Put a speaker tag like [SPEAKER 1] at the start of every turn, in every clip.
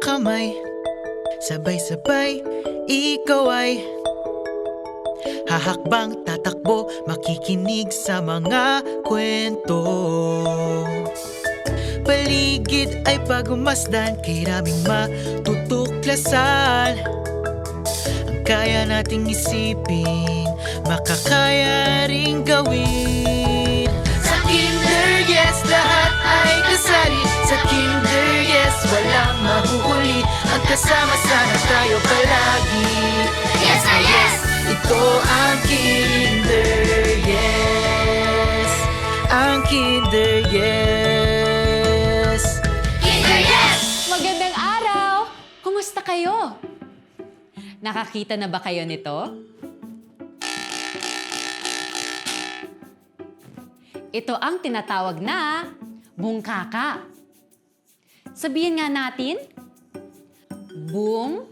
[SPEAKER 1] kamay, sabay-sabay, ikaw ay hahakbang, tatakbo, makikinig sa mga kwento. Paligid ay pagmasdan, kay raming matutuklasan. Ang kaya nating isipin, makakaya ring gawin. Sa Kinder, yes, lahat ay kasali. Sa Kinder, yes, walang mahuhuli. Magkasama sana tayo palagi. Yes na yes! Ito ang Kinder, yes. Ang Kinder, yes.
[SPEAKER 2] Kinder, yes!
[SPEAKER 3] Magandang araw! Kumusta kayo? Nakakita na ba kayo nito? Ito ang tinatawag na bungkaka. Sabihin nga natin, bung,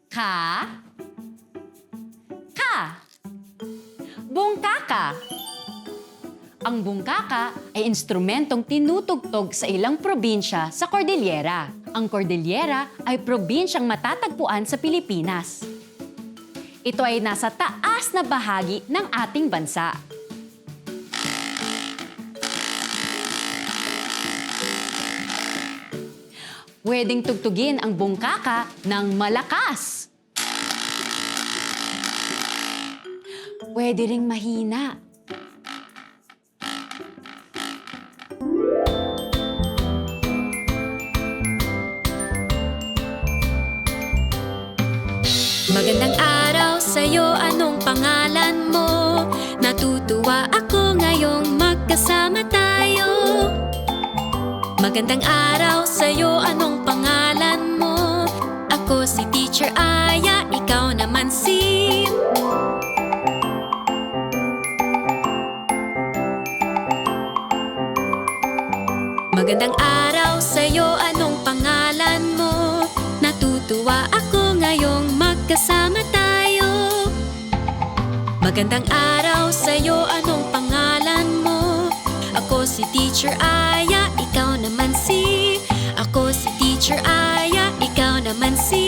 [SPEAKER 3] ka, bungkaka. Ang bungkaka ay instrumentong tinutugtog sa ilang probinsya sa Cordillera. Ang Cordillera ay probinsyang matatagpuan sa Pilipinas. Ito ay nasa taas na bahagi ng ating bansa. Pwedeng tugtugin ang bungkaka ng malakas. Pwede ring mahina.
[SPEAKER 2] Magandang araw sa'yo, anong pangalan mo? Natutuwa ako ngayong magkasama tayo. Magandang araw sa'yo, anong pangalan mo? Ako si Teacher Aya, ikaw naman si... Magandang araw sa'yo, anong pangalan mo? Natutuwa ako ngayong magkasama tayo. Magandang araw sa'yo, anong pangalan mo? Ako si Teacher Aya, ikaw naman si... Ako si Teacher Aya, ikaw naman si...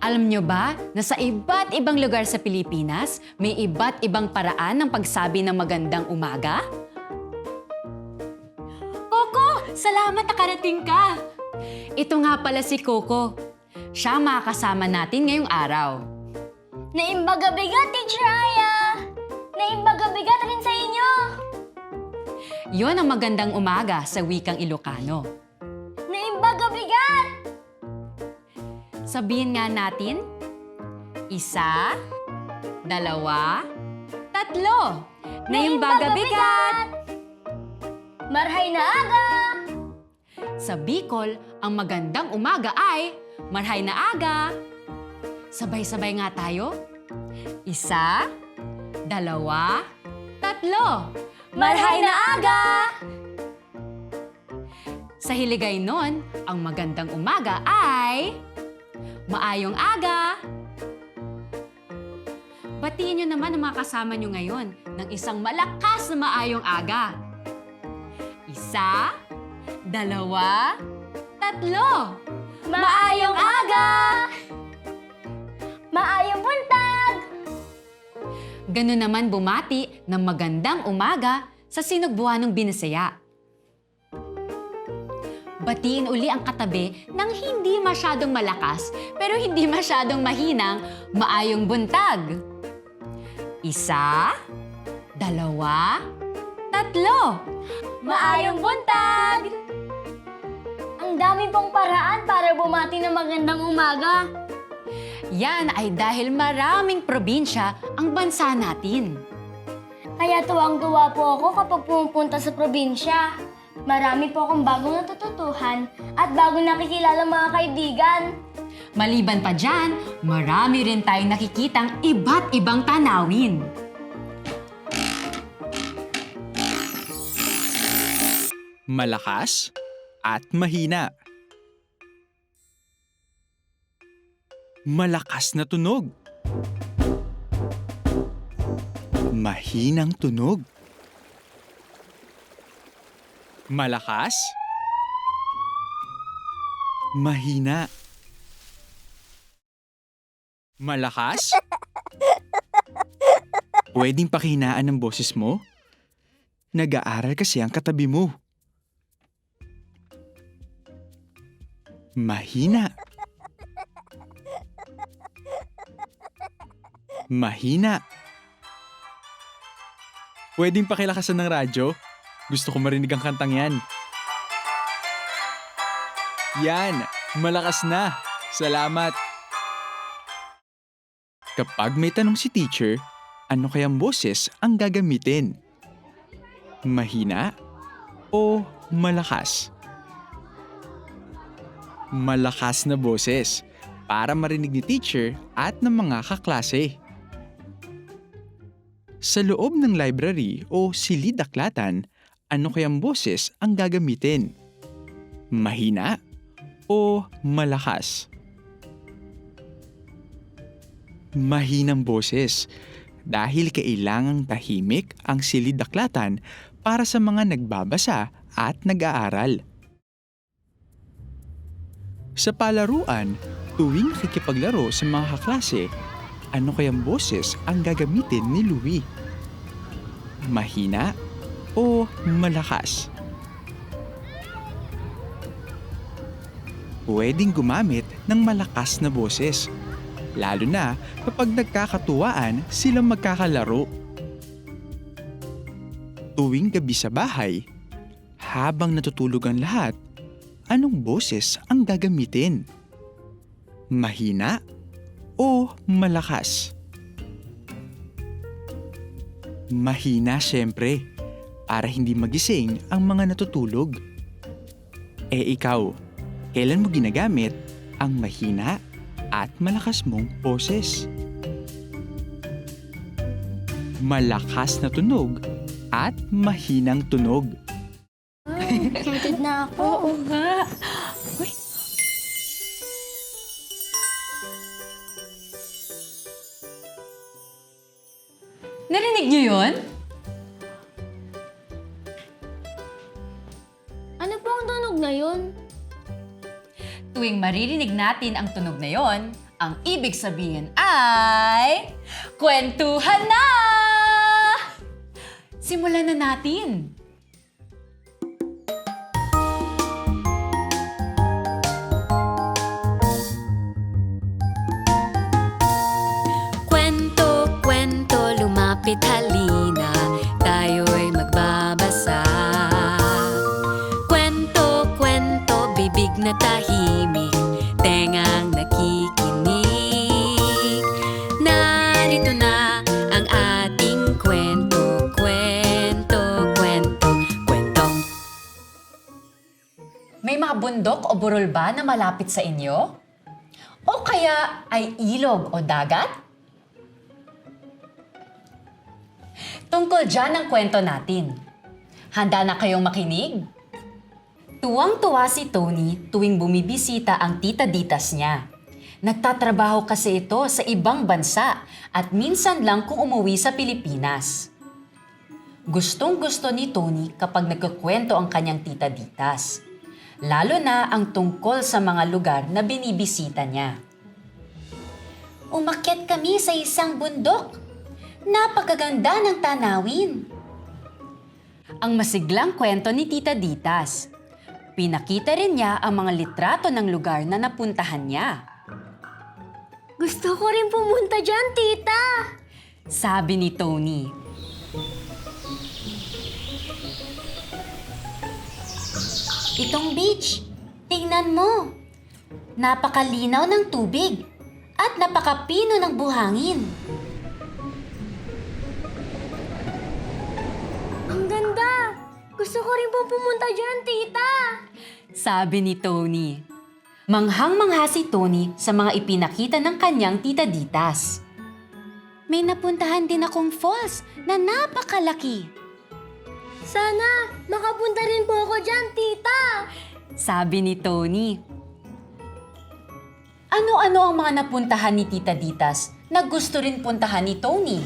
[SPEAKER 3] Alam nyo ba na sa iba't ibang lugar sa Pilipinas, may iba't ibang paraan ng pagsabi ng magandang umaga? Coco, salamat nakarating ka! Ito nga pala si Coco. Siya makakasama natin ngayong araw.
[SPEAKER 4] Naimbagabigat, Teacher Aya! Naimbagabigat rin sa inyo!
[SPEAKER 3] Yon ang magandang umaga sa wikang Ilocano.
[SPEAKER 4] Naimbagabigat!
[SPEAKER 3] Sabihin nga natin, 1, 2, 3. Naimbagabigat!
[SPEAKER 4] Marhay na aga!
[SPEAKER 3] Sa Bicol, ang magandang umaga ay marhay na aga. Sabay-sabay nga tayo. 1, 2, 3.
[SPEAKER 4] Marhay na aga!
[SPEAKER 3] Sa Hiligaynon, ang magandang umaga ay maayong aga. Batiin nyo naman ang mga kasama nyo ngayon ng isang malakas na maayong aga. 1, 2, 3.
[SPEAKER 4] Maayong aga! Maayong buntag!
[SPEAKER 3] Ganun naman bumati ng magandang umaga sa Sinugbuanong Binisaya. Batiin uli ang katabi ng hindi masyadong malakas pero hindi masyadong mahinang maayong buntag. 1, 2, 3.
[SPEAKER 4] Maayong buntag! Ang dami pong paraan para bumati ng magandang umaga.
[SPEAKER 3] Yan ay dahil maraming probinsya ang bansa natin.
[SPEAKER 4] Kaya tuwang-tuwa po ako kapag pumupunta sa probinsya. Marami po akong bagong natututuhan at bagong nakikilala mga kaibigan.
[SPEAKER 3] Maliban pa dyan, marami rin tayong nakikitang iba't ibang tanawin.
[SPEAKER 5] Malakas at mahina. Malakas na tunog. Mahinang tunog. Malakas? Mahina. Malakas? Pwedeng pakihinaan ng boses mo? Nag-aaral kasi ang katabi mo. Mahina. Mahina. Pwedeng pakilakasan ng radyo? Gusto ko marinig ang kantang yan. Yan, malakas na. Salamat. Kapag may tanong si teacher, ano kayang boses ang gagamitin? Mahina o malakas? Malakas na boses para marinig ni teacher at ng mga kaklase. Sa loob ng library o silid-aklatan, ano kayang boses ang gagamitin? Mahina o malakas? Mahinang boses dahil kailangang tahimik ang silid-aklatan para sa mga nagbabasa at nag-aaral. Sa palaruan, tuwing nakikipaglaro sa mga kaklase, ano kayang boses ang gagamitin ni Louie? Mahina o malakas? Pwedeng gumamit ng malakas na boses, lalo na kapag nagkakatuwaan silang magkakalaro. Tuwing gabi sa bahay, habang natutulog ang lahat, anong boses ang gagamitin? Mahina o malakas? Mahina siyempre, para hindi magising ang mga natutulog. Ikaw, kailan mo ginagamit ang mahina at malakas mong boses? Malakas na tunog at mahinang tunog.
[SPEAKER 4] Excited na ako.
[SPEAKER 3] Oo nga. Uy. Narinig niyo yun?
[SPEAKER 4] Ano po ang tunog na yun?
[SPEAKER 3] Tuwing maririnig natin ang tunog na yon, ang ibig sabihin ay kwentuhan na! Simulan na natin!
[SPEAKER 2] Kwento, kwento, lumapit halina, tayo'y magbabasa. Kwento, kwento, bibig na tahimik, tengang nakikinig. Narito na ang ating kwento, kwento, kwento, kwento.
[SPEAKER 3] May mga bundok o burol ba na malapit sa inyo? O kaya ay ilog o dagat? Tungkol dyan ang kwento natin. Handa na kayong makinig? Tuwang-tuwa si Tony tuwing bumibisita ang tita-ditas niya. Nagtatrabaho kasi ito sa ibang bansa at minsan lang kung umuwi sa Pilipinas. Gustong-gusto ni Tony kapag nagkukwento ang kanyang tita-ditas. Lalo na ang tungkol sa mga lugar na binibisita niya. Umakyat kami sa isang bundok. Napakaganda ng tanawin. Ang masiglang kwento ni Tita Ditas. Pinakita rin niya ang mga litrato ng lugar na napuntahan niya.
[SPEAKER 4] Gusto ko rin pumunta dyan, tita.
[SPEAKER 3] Sabi ni Tony. Itong beach, tingnan mo. Napakalinaw ng tubig at napakapino ng buhangin.
[SPEAKER 4] Ang ganda. Gusto ko rin po pumunta dyan, tita.
[SPEAKER 3] Sabi ni Tony. Manghang-mangha si Tony sa mga ipinakita ng kanyang tita Ditas. May napuntahan din akong falls na napakalaki.
[SPEAKER 4] Sana makapunta rin po ako dyan, tita.
[SPEAKER 3] Sabi ni Tony. Ano-ano ang mga napuntahan ni Tita Ditas na gusto rin puntahan ni Tony.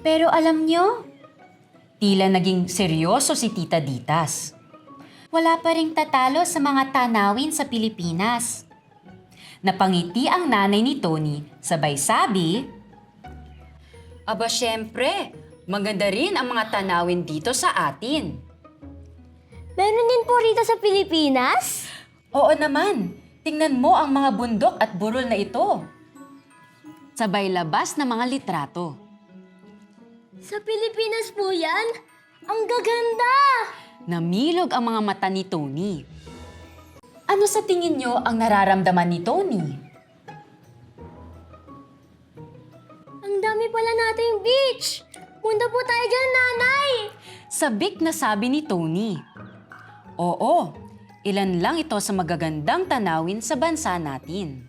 [SPEAKER 3] Pero alam nyo, tila naging seryoso si Tita Ditas. Wala pa ring tatalo sa mga tanawin sa Pilipinas. Napangiti ang nanay ni Tony, sabay sabi, "Aba syempre, maganda rin ang mga tanawin dito sa atin."
[SPEAKER 4] Meron din po rito sa Pilipinas?
[SPEAKER 3] Oo naman, tingnan mo ang mga bundok at burol na ito. Sabay labas na mga litrato.
[SPEAKER 4] Sa Pilipinas po yan? Ang gaganda!
[SPEAKER 3] Namilog ang mga mata ni Tony. Ano sa tingin nyo ang nararamdaman ni Tony?
[SPEAKER 4] Ang dami pala nating beach! Punta po tayo dyan, nanay!
[SPEAKER 3] Sabik na sabi ni Tony. Oo, ilan lang ito sa magagandang tanawin sa bansa natin.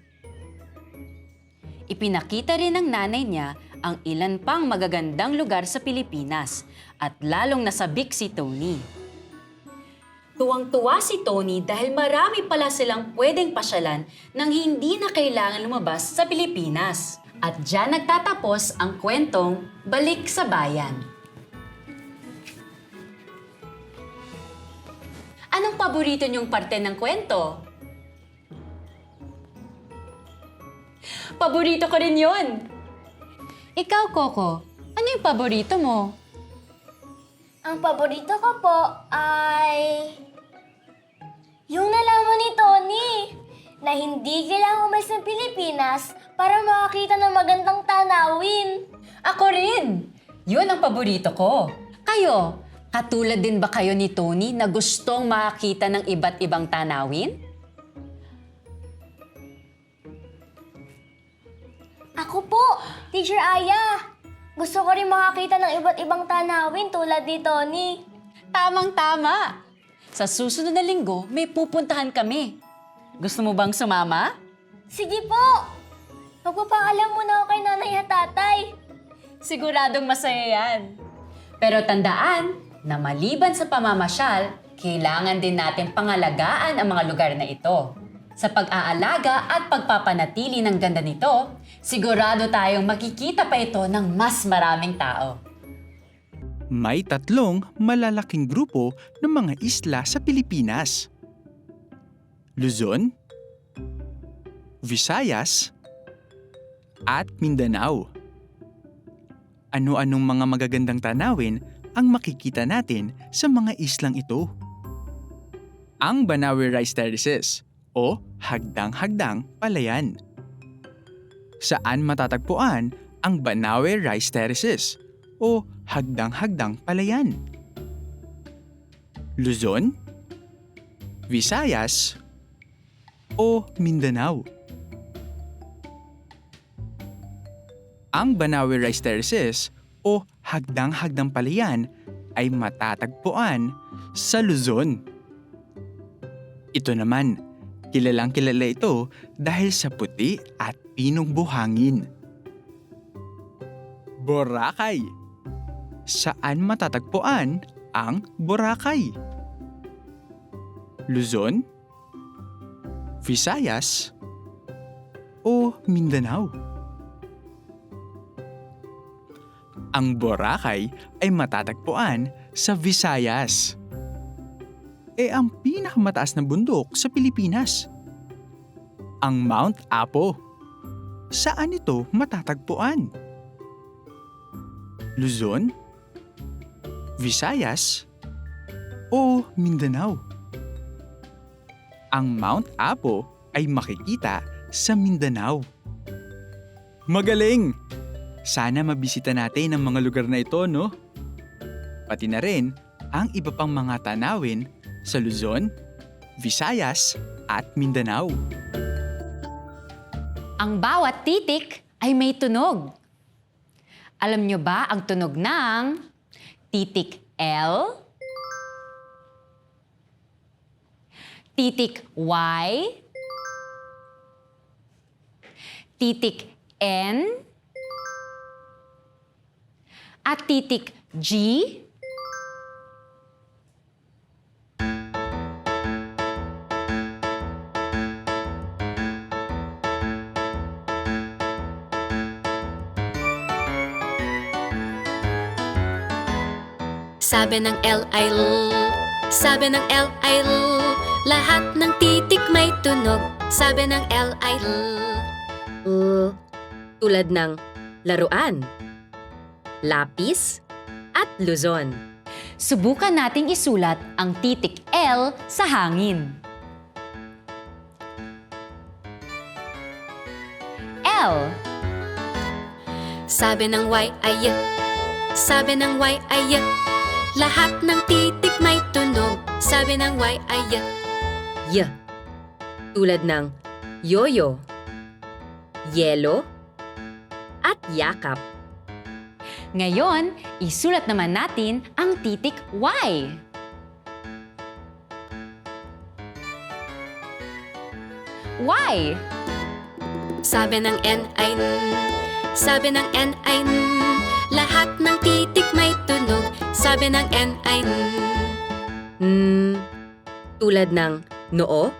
[SPEAKER 3] Ipinakita rin ng nanay niya ang ilan pang magagandang lugar sa Pilipinas at lalong nasabik si Tony. Tuwang-tuwa si Tony dahil marami pala silang pwedeng pasyalan nang hindi na kailangan lumabas sa Pilipinas. At diyan nagtatapos ang kwentong Balik sa Bayan. Anong paborito niyong parte ng kwento? Paborito ko rin yun! Ikaw, Coco, ano yung paborito mo?
[SPEAKER 4] Ang paborito ko po ay... yung nalaman ni Tony na hindi kailangang umalis ng Pilipinas para makakita ng magandang tanawin.
[SPEAKER 3] Ako rin! Yun ang paborito ko. Kayo, katulad din ba kayo ni Tony na gustong makakita ng iba't ibang tanawin?
[SPEAKER 4] Ako po, Teacher Aya. Gusto ko rin makakita ng iba't ibang tanawin tulad ni Tony.
[SPEAKER 3] Tamang-tama! Sa susunod na linggo, may pupuntahan kami. Gusto mo bang sumama?
[SPEAKER 4] Sige po! Magpapaalam muna ako kay nanay at tatay.
[SPEAKER 3] Siguradong masaya yan. Pero tandaan na maliban sa pamamasyal, kailangan din natin pangalagaan ang mga lugar na ito. Sa pag-aalaga at pagpapanatili ng ganda nito, sigurado tayong makikita pa ito ng mas maraming tao.
[SPEAKER 5] May 3 malalaking grupo ng mga isla sa Pilipinas. Luzon, Visayas, at Mindanao. Ano-anong mga magagandang tanawin ang makikita natin sa mga islang ito? Ang Banawe Rice Terraces o Hagdang-Hagdang Palayan. Saan matatagpuan ang Banawe Rice Terraces o Hagdang-Hagdang Palayan? Luzon, Visayas, o Mindanao? Ang Banawe Rice Terraces o Hagdang-Hagdang Palayan ay matatagpuan sa Luzon. Ito naman, kilalang-kilala ito dahil sa puti at pinong buhangin. Boracay. Saan matatagpuan ang Boracay? Luzon, Visayas, o Mindanao? Ang Boracay ay matatagpuan sa Visayas. Ang pinakamataas na bundok sa Pilipinas. Ang Mount Apo. Saan ito matatagpuan? Luzon, Visayas, o Mindanao? Ang Mount Apo ay makikita sa Mindanao. Magaling! Sana mabisita natin ang mga lugar na ito, no? Pati na rin ang iba pang mga tanawin sa Luzon, Visayas, at Mindanao.
[SPEAKER 3] Ang bawat titik ay may tunog. Alam nyo ba ang tunog ng titik L, titik Y, titik N, at titik G?
[SPEAKER 2] Sabi ng L ay L. Sabi ng L ay L. Lahat ng titik may tunog. Sabi ng L ay L. Tulad ng laruan, lapis, at Luzon.
[SPEAKER 3] Subukan nating isulat ang titik L sa hangin. L.
[SPEAKER 2] Sabi ng Y ay Y. Sabi ng Y ay Y. Lahat ng titik may tunog. Sabi ng Y ay Y. Y. Tulad ng yoyo, yelo, at yakap.
[SPEAKER 3] Ngayon, isulat naman natin ang titik Y. Y.
[SPEAKER 2] Sabi ng N ay N. Sabi ng N ay N. Lahat ng titik may tunog. Sabi ng N ay N. Tulad ng noo,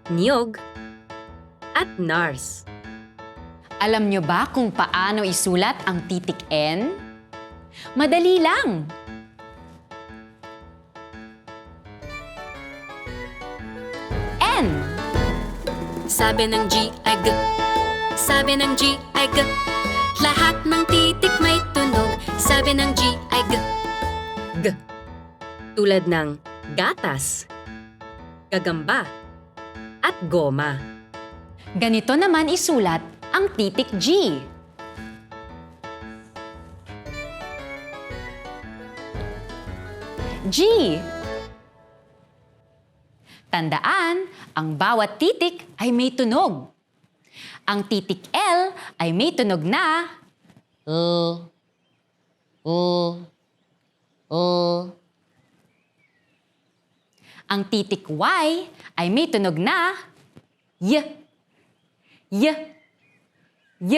[SPEAKER 2] niyog, at nars.
[SPEAKER 3] Alam nyo ba kung paano isulat ang titik N? Madali lang! N.
[SPEAKER 2] Sabi ng G ay G. Sabi ng G ay G. Lahat ng titik may tunog. Sabi ng G ay G. G. Tulad ng gatas, gagamba, at goma.
[SPEAKER 3] Ganito naman isulat ang titik G. G. Tandaan, ang bawat titik ay may tunog. Ang titik L ay may tunog na L, L, L. Ang titik Y ay may tunog na Y, Y, Y.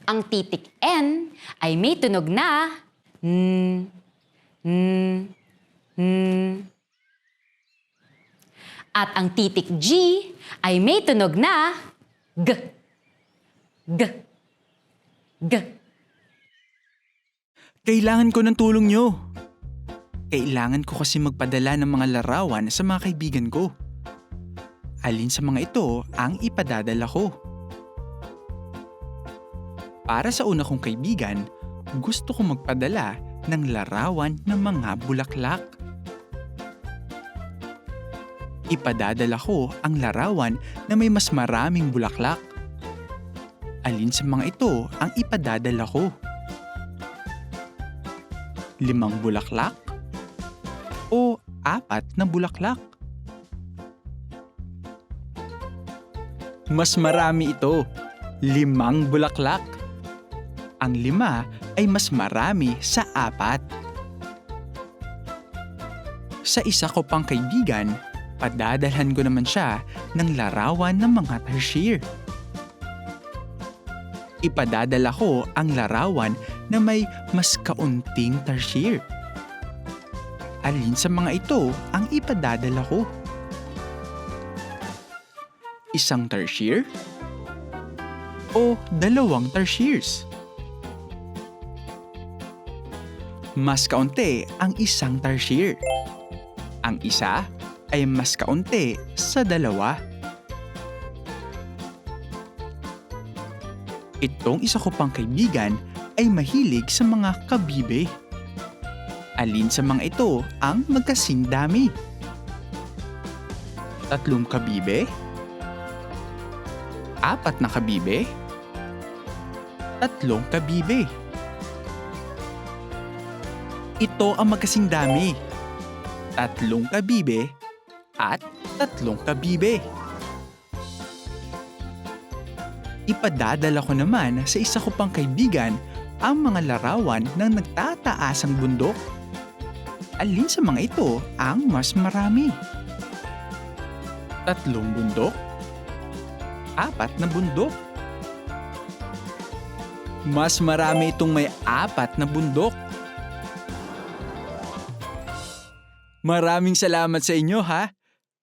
[SPEAKER 3] Ang titik N ay may tunog na N, N, N. At ang titik G ay may tunog na G, G, G.
[SPEAKER 5] Kailangan ko ng tulong nyo. Kailangan ko kasi magpadala ng mga larawan sa mga kaibigan ko. Alin sa mga ito ang ipadadala ko? Para sa una kong kaibigan, gusto ko magpadala ng larawan ng mga bulaklak. Ipadadala ko ang larawan na may mas maraming bulaklak. Alin sa mga ito ang ipadadala ko? 5 bulaklak? O 4 na bulaklak? Mas marami ito, 5 bulaklak. Ang 5 ay mas marami sa 4. Sa isa ko pang kaibigan, padadalhan ko naman siya ng larawan ng mga tarsier. Ipadadala ko ang larawan na may mas kaunting tarsier. Alin sa mga ito ang ipadadala ko? 1 tarsier? O 2 tarsiers? Mas kaunti ang 1 tarsier. Ang isa ay mas kaunti sa 2. Itong isa ko pang kaibigan ay mahilig sa mga kabibe. Alin sa mga ito ang magkasing dami? 3 kabibe? 4 na kabibe? 3 kabibe? Ito ang magkasing dami. 3 kabibe at 3 kabibe. Ipadadala ko naman sa isa ko pang kaibigan ang mga larawan ng nagtataasang bundok. Alin sa mga ito ang mas marami? 3 bundok? 4 na bundok? Mas marami itong may 4 na bundok. Maraming salamat sa inyo ha.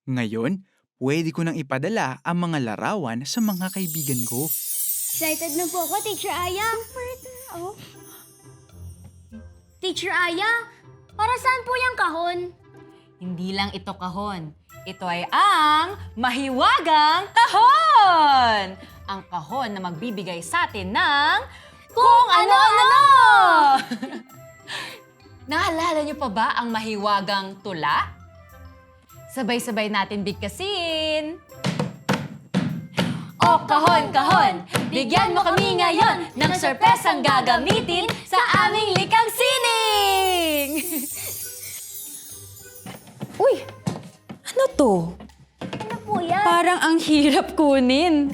[SPEAKER 5] Ngayon, pwede ko nang ipadala ang mga larawan sa mga kaibigan ko.
[SPEAKER 4] Excited na po ako, Teacher Aya. Teacher Aya, para saan po yung kahon?
[SPEAKER 3] Hindi lang ito kahon. Ito ay ang mahiwagang kahon! Ang kahon na magbibigay sa atin ng kung ano-ano! Naalala niyo pa ba ang mahiwagang tula? Sabay-sabay natin bigkasin. O kahon, kahon, bigyan mo kami ngayon ng sorpresang gagamitin sa aming likang sining! Uy! Ano to?
[SPEAKER 4] Ano po yan?
[SPEAKER 3] Parang ang hirap kunin.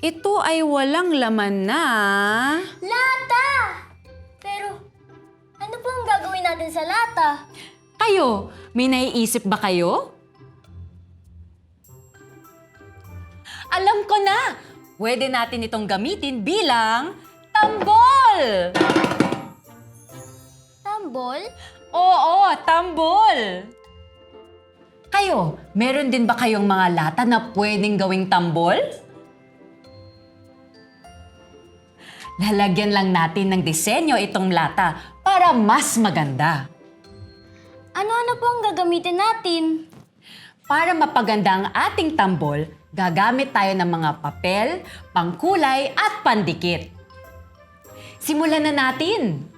[SPEAKER 3] Ito ay walang laman na.
[SPEAKER 4] Lata! Pero, ano po ang gagawin natin sa lata?
[SPEAKER 3] Kayo, may naiisip ba kayo? Alam ko na! Pwede natin itong gamitin bilang tambol!
[SPEAKER 4] Tambol?
[SPEAKER 3] Oo, tambol! Kayo, meron din ba kayong mga lata na pwedeng gawing tambol? Lalagyan lang natin ng disenyo itong lata para mas maganda.
[SPEAKER 4] Ano-ano po ang gagamitin natin?
[SPEAKER 3] Para mapaganda ang ating tambol, gagamit tayo ng mga papel, pangkulay at pandikit. Simulan na natin!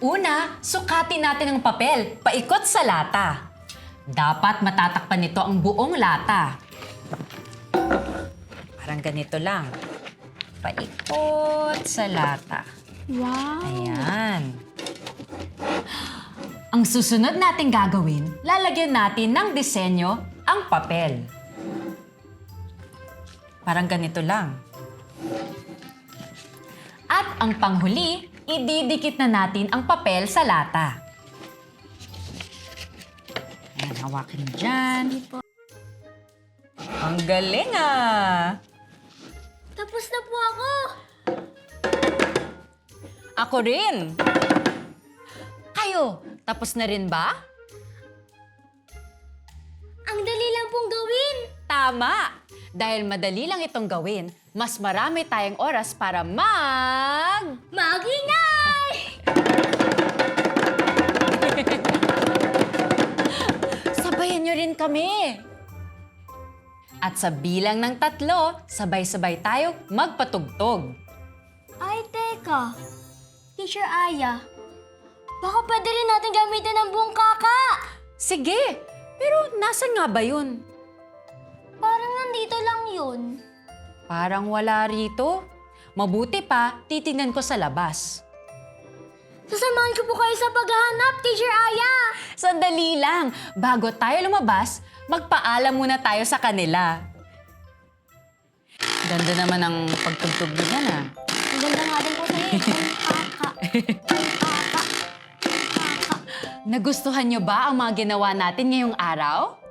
[SPEAKER 3] Una, sukatin natin ang papel, paikot sa lata. Dapat matatakpan nito ang buong lata. Parang ganito lang. Paikot sa lata.
[SPEAKER 4] Wow!
[SPEAKER 3] Ayan. Ang susunod nating gagawin, lalagyan natin ng disenyo ang papel. Parang ganito lang. At ang panghuli, ididikit na natin ang papel sa lata. Ayan, hawakin mo dyan. Ang galing ah!
[SPEAKER 4] Tapos na po ako!
[SPEAKER 3] Ako rin! Kayo, tapos na rin ba?
[SPEAKER 4] Ang dali lang pong gawin!
[SPEAKER 3] Tama! Dahil madali lang itong gawin, mas marami tayong oras para
[SPEAKER 4] Magingay!
[SPEAKER 3] Sabayan niyo rin kami! At sa bilang ng 3, sabay-sabay tayo magpatugtog.
[SPEAKER 4] Ay, teka. Teacher Aya, baka pwede rin natin gamitin ang buong kaka.
[SPEAKER 3] Sige, pero nasan nga ba yun?
[SPEAKER 4] Parang nandito lang yun.
[SPEAKER 3] Parang wala rito. Mabuti pa, titignan ko sa labas.
[SPEAKER 4] Sasamahan ko po kayo sa paghahanap, Teacher Aya.
[SPEAKER 3] Sandali lang, bago tayo lumabas, magpaalam muna tayo sa kanila. Ganda naman ang pagtugtog nila na.
[SPEAKER 4] Ang ganda nga din po sa'yo. Kaka. Kaka. Kaka.
[SPEAKER 3] Nagustuhan niyo ba ang mga ginawa natin ngayong araw?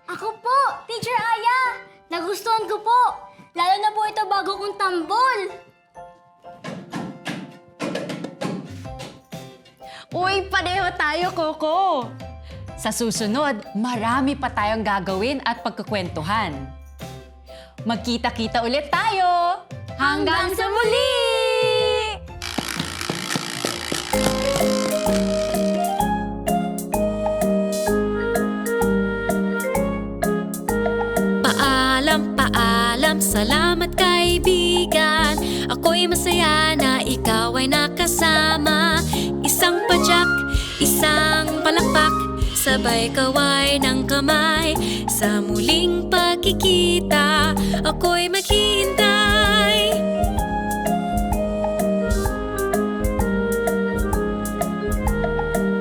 [SPEAKER 4] Ako po, Teacher Aya. Nagustuhan ko po. Lalo na po ito bago kong tambol.
[SPEAKER 3] Uy, pareho tayo, Coco! Sa susunod, marami pa tayong gagawin at pagkukwentuhan. Magkita-kita ulit tayo! Hanggang sa muli!
[SPEAKER 2] Paalam, paalam, salamat kaibigan. Ako'y masaya na ikaw ay nakasama. Isang padyak, isang palakpak, sabay kaway ng kamay. Sa muling pagkikita, ako'y maghihintay.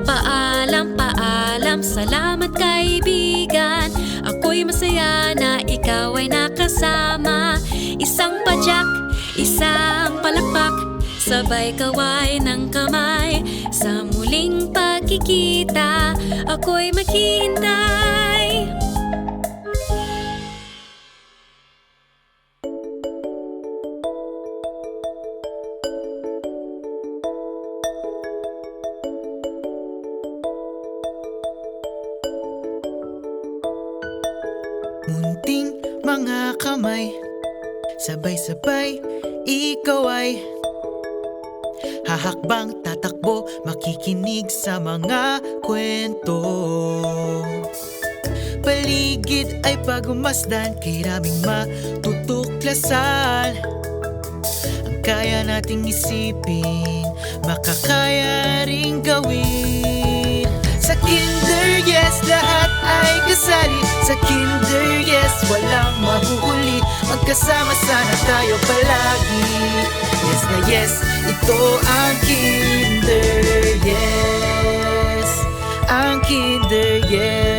[SPEAKER 2] Paalam, paalam, salamat kaibigan. Ako'y masaya na ikaw ay nakasama. Isang padyak, isang palakpak, sabay kaway ng kamay. Sa muling pagkikita, ako'y maghihintay.
[SPEAKER 1] Munting mga kamay, Sabay-sabay, ikaw ay hahakbang, tatakbo, makikinig sa mga kwento. Paligid ay pagmasdan, kay raming matutuklasan. Ang kaya nating isipin, makakaya ring gawin. Sa kinder, yes, lahat ay kasali. Sa kinder, yes, walang mahuhuli. Magkasama sana tayo palagi. Yes na yes, ito ang kinder, yes. Ang kinder, yes.